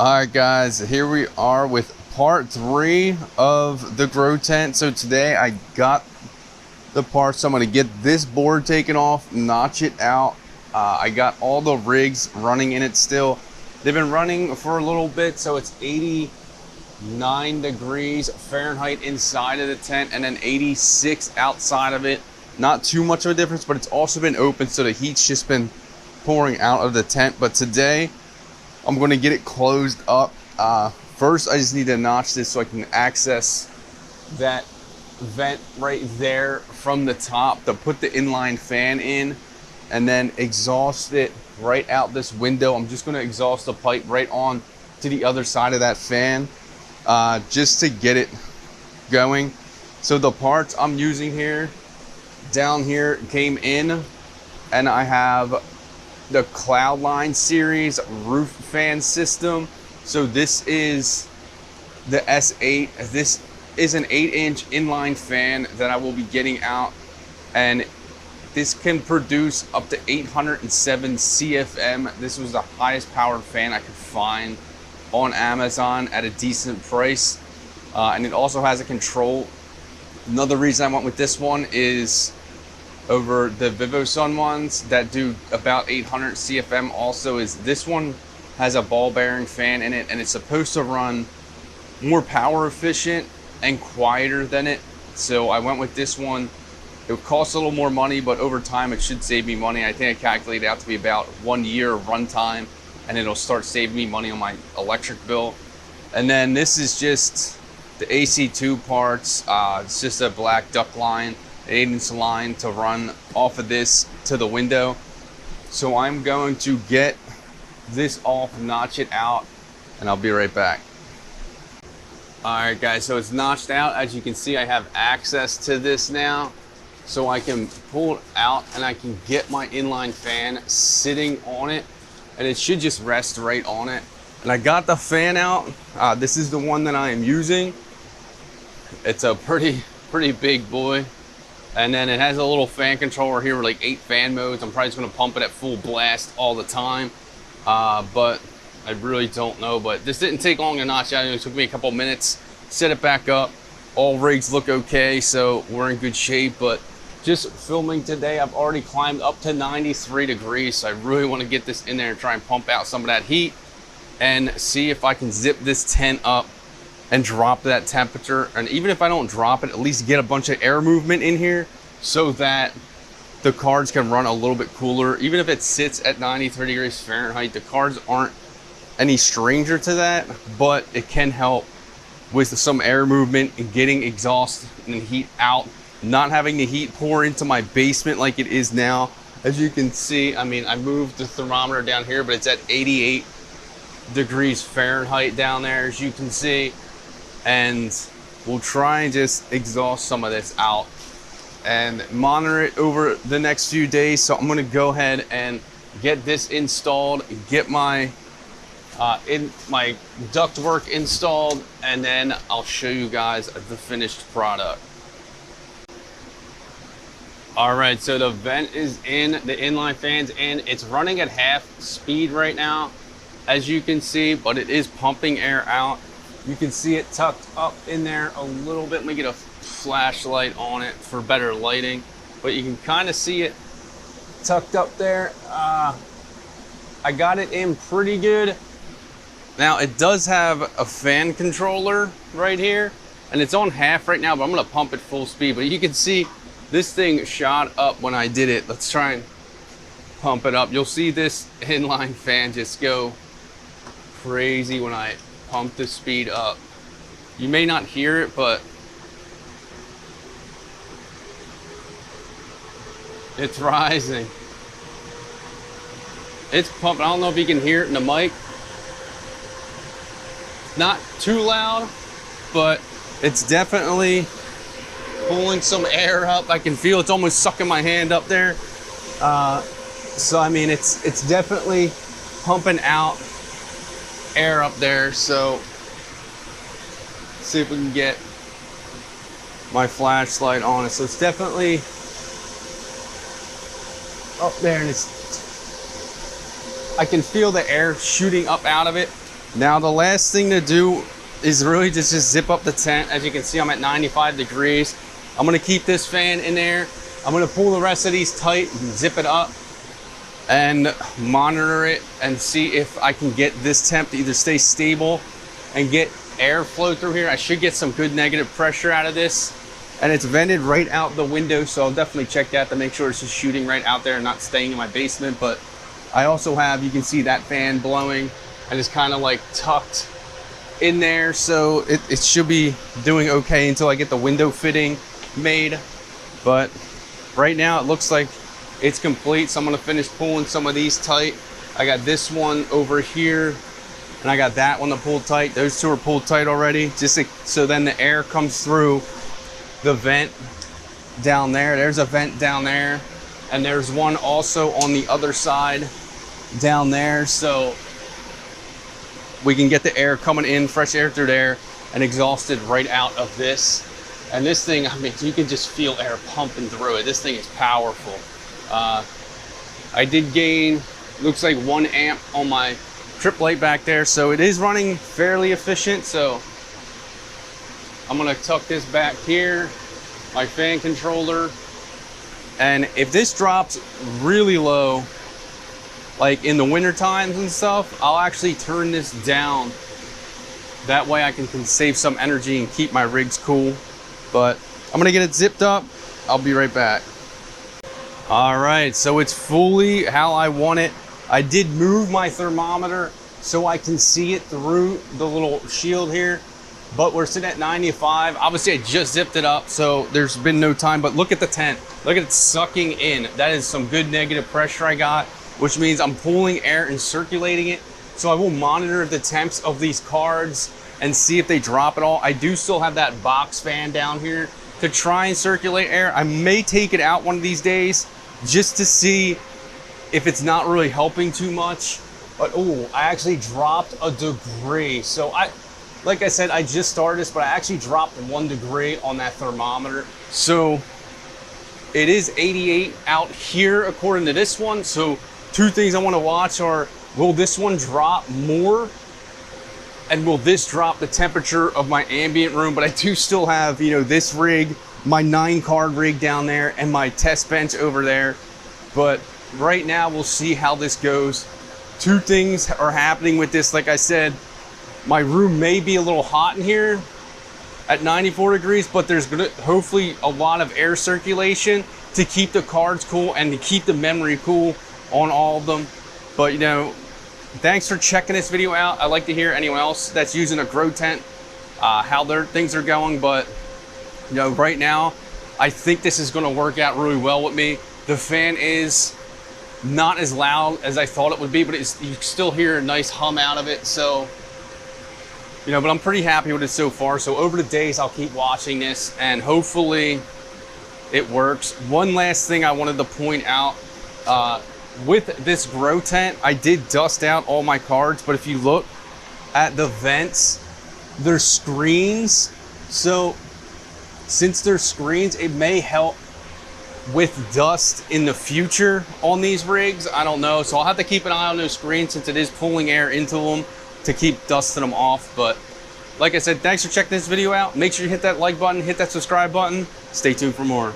All right, guys, here we are with part 3 of the grow tent. So today I got the parts. I'm going to get this board taken off, notch it out. I got all the rigs running in it still. They've been running for a little bit, so it's 89 degrees Fahrenheit inside of the tent and then 86 outside of it. Not too much of a difference, but it's also been open, so the heat's just been pouring out of the tent. But today I'm going to get it closed up. First, I just need to notch this so I can access that vent right there from the top to put the inline fan in, and then exhaust it right out this window. I'm just going to exhaust the pipe right on to the other side of that fan, just to get it going. So the parts I'm using here, down here, came in, and I have the Cloudline series roof fan system. So this is the S8. This is an 8-inch inline fan that I will be getting out, and this can produce up to 807 CFM. This was the highest powered fan I could find on Amazon at a decent price, and it also has a control. Another reason I went with this one is over the VivoSun ones that do about 800 CFM also, is this one has a ball bearing fan in it, and it's supposed to run more power efficient and quieter than it. So I went with this one. It would cost a little more money, but over time it should save me money. I think I calculated out to be about 1 year runtime, and it'll start saving me money on my electric bill. And then this is just the AC2 parts. It's just a black duct line, 8-inch line to run off of this to the window. So I'm going to get this off, notch it out, and I'll be right back. All right, guys, so it's notched out. As you can see, I have access to this now, so I can pull it out and I can get my inline fan sitting on it, and it should just rest right on it. And I got the fan out. This is the one that I am using. It's a pretty big boy. And then it has a little fan controller here with like 8 fan modes. I'm probably just gonna pump it at full blast all the time. But I really don't know. But this didn't take long to notch out. It took me a couple minutes, set it back up. All rigs look okay, so we're in good shape. But just filming today, I've already climbed up to 93 degrees. So I really wanna get this in there and try and pump out some of that heat and see if I can zip this tent up and drop that temperature. And even if I don't drop it, at least get a bunch of air movement in here so that the cards can run a little bit cooler. Even if it sits at 93 degrees Fahrenheit, the cards aren't any stranger to that, but it can help with some air movement and getting exhaust and heat out, not having the heat pour into my basement like it is now. As you can see, I mean, I moved the thermometer down here, but it's at 88 degrees Fahrenheit down there, as you can see. And we'll try and just exhaust some of this out and monitor it over the next few days. So I'm going to go ahead and get this installed, get my my ductwork installed, and then I'll show you guys the finished product. All right, so the vent is in, the inline fan's in. It's running at half speed right now, as you can see, but it is pumping air out. You can see it tucked up in there a little bit. Let me get a flashlight on it for better lighting, but you can kind of see it tucked up there. I got it in pretty good. Now it does have a fan controller right here, and it's on half right now, but I'm gonna pump it full speed. But you can see this thing shot up when I did it. Let's try and pump it up. You'll see this inline fan just go crazy when I pump the speed up. You may not hear it, but it's rising. It's pumping. I don't know if you can hear it in the mic. Not too loud, but it's definitely pulling some air up. I can feel it's almost sucking my hand up there. So I mean, it's definitely pumping out air up there. So let's see if we can get my flashlight on it. So it's definitely up there, and I can feel the air shooting up out of it. Now the last thing to do is really just zip up the tent. As you can see, I'm at 95 degrees. I'm gonna keep this fan in there. I'm gonna pull the rest of these tight and zip it up and monitor it and see if I can get this temp to either stay stable and get airflow through here. I should get some good negative pressure out of this. And it's vented right out the window, so I'll definitely check that to make sure it's just shooting right out there and not staying in my basement. But I also have, you can see that fan blowing and it's kind of like tucked in there, so it should be doing okay until I get the window fitting made. But right now it looks like it's complete, so I'm gonna finish pulling some of these tight. I got this one over here and I got that one to pull tight. Those two are pulled tight already, just so then the air comes through the vent down there. There's a vent down there, and there's one also on the other side down there, so we can get the air coming in, fresh air through there, and exhausted right out of this. And this thing, I mean, you can just feel air pumping through it. This thing is powerful. I did gain, looks like 1 amp on my trip light back there, so it is running fairly efficient. So I'm gonna tuck this back here, my fan controller. And if this drops really low, like in the winter times and stuff, I'll actually turn this down. That way I can save some energy and keep my rigs cool. But I'm gonna get it zipped up. I'll be right back. All right, so it's fully how I want it. I did move my thermometer so I can see it through the little shield here, but we're sitting at 95. Obviously I just zipped it up, so there's been no time, but look at the tent. Look at it sucking in. That is some good negative pressure I got, which means I'm pulling air and circulating it. So I will monitor the temps of these cards and see if they drop at all. I do still have that box fan down here to try and circulate air. I may take it out one of these days just to see if it's not really helping too much. But oh, I actually dropped a degree. So like I said, I just started this, but I actually dropped 1 degree on that thermometer. So it is 88 out here according to this one. So 2 things I want to watch are, will this one drop more? And will this drop the temperature of my ambient room? But I do still have, you know, this rig, my 9-card rig down there, and my test bench over there. But right now we'll see how this goes. 2 things are happening with this. Like I said, my room may be a little hot in here at 94 degrees, but there's gonna hopefully a lot of air circulation to keep the cards cool and to keep the memory cool on all of them. But you know, thanks for checking this video out. I'd like to hear anyone else that's using a grow tent, how their things are going. But you know, right now, I think this is gonna work out really well with me. The fan is not as loud as I thought it would be, but you still hear a nice hum out of it. So, you know, but I'm pretty happy with it so far. So over the days, I'll keep watching this and hopefully it works. One last thing I wanted to point out, with this grow tent, I did dust out all my cards, but if you look at the vents, there's screens. So since there's screens, it may help with dust in the future on these rigs. I don't know. So I'll have to keep an eye on those screens since it is pulling air into them to keep dusting them off. But like I said, thanks for checking this video out. Make sure you hit that like button, hit that subscribe button. Stay tuned for more.